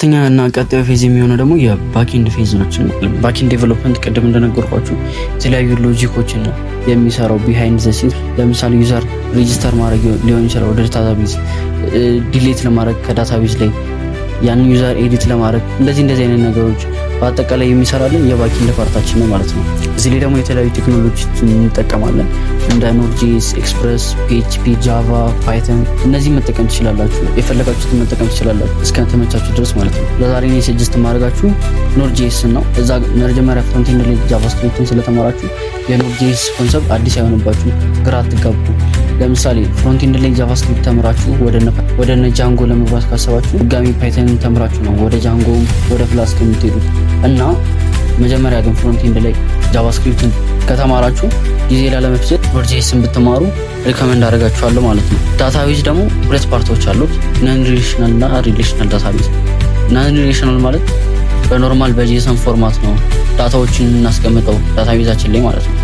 ተኛ እና ቀጣዩ ፌዝ የሚሆነው ደግሞ የባክኤንድ ፌዝ ነው። ባክኤንድ ዴቨሎፕመንት ቅድም እንደነገርኳችሁ የተለያዩ ሎጂኮችን ነው የሚሰራው ቢሃይንድ ዘ ሲን። ለምሳሌ ዩዘር ሬጂስተር ማድረግ ሊሆን ይችላል ወደ ዳታቤዝ፣ ዲሌት ለማድረግ ከዳታቤዝ ላይ ያን ዩዘር ኤዲት ለማድረግ እንደዚህ አይነት ነገሮች በአጠቃላይ የሚሰራልን የባክኤንድ ፓርታችን ነው ማለት ነው። እዚህ ላይ ደግሞ የተለያዩ ቴክኖሎጂዎችን እንጠቀማለን እንደ ኖድ.ጄኤስ፣ ኤክስፕረስ፣ ፒኤችፒ፣ ጃቫ፣ ፓይተን እነዚህ መጠቀም ትችላላችሁ። የፈለጋችሁትን መጠቀም ትችላላችሁ እስከ ተመቻችሁ ድረስ ማለት ነው። ለዛሬ እኔ ሰጀስት ማድረጋችሁ ኖድ.ጄኤስ ነው። እዛ መጀመሪያ ፍሮንት-ኤንድ ላይ ጃቫስክሪፕትን ስለተማራችሁ የኖድ.ጄኤስ ኮንሰፕት አዲስ አይሆንባችሁ፣ ግራ አትጋቡ። ለምሳሌ ፍሮንት-ኤንድ ላይ ጃቫስክሪፕት ተምራችሁ ወደ ጃንጎ ለመግባት ካሰባችሁ ድጋሚ ፓይተን ተምራችሁ ነው ወደ ጃንጎ ወደ ፍላስክ የምትሄዱት እና መጀመሪያ ግን ፍሮንት-ኤንድ ላይ ጃቫስክሪፕትን ከተማራችሁ ጊዜ ላለመፍጀት ኖድ.ጄኤስን ብትማሩ ሪኮመንድ አደርጋችኋለሁ ማለት ነው። ዳታቤዝ ደግሞ ሁለት ፓርቶች አሉት፣ ነን ሪሌሽናል እና ሪሌሽናል ዳታቤዝ። ነን ሪሌሽናል ማለት በኖርማል በጄሰን ፎርማት ነው ዳታዎችን እናስቀምጠው ዳታቤዛችን ላይ ማለት ነው።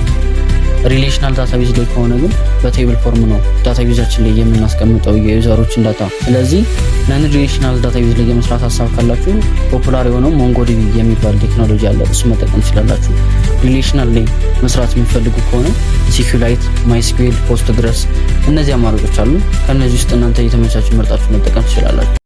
ሪሌሽናል ዳታቤዝ ላይ ከሆነ ግን በቴብል ፎርም ነው ዳታቤዛችን ላይ የምናስቀምጠው የዩዘሮችን ዳታ። ስለዚህ ነን ሪሌሽናል ዳታቤዝ ላይ የመስራት ሀሳብ ካላችሁ ፖፑላር የሆነው ሞንጎዲቢ የሚባል ቴክኖሎጂ አለ፣ እሱ መጠቀም ትችላላችሁ። ሪሌሽናል ላይ መስራት የሚፈልጉ ከሆነ ሲኩላይት፣ ማይስኩዌል፣ ፖስትግረስ እነዚህ አማራጮች አሉ። ከነዚህ ውስጥ እናንተ የተመቻችሁ መርጣችሁ መጠቀም ትችላላችሁ።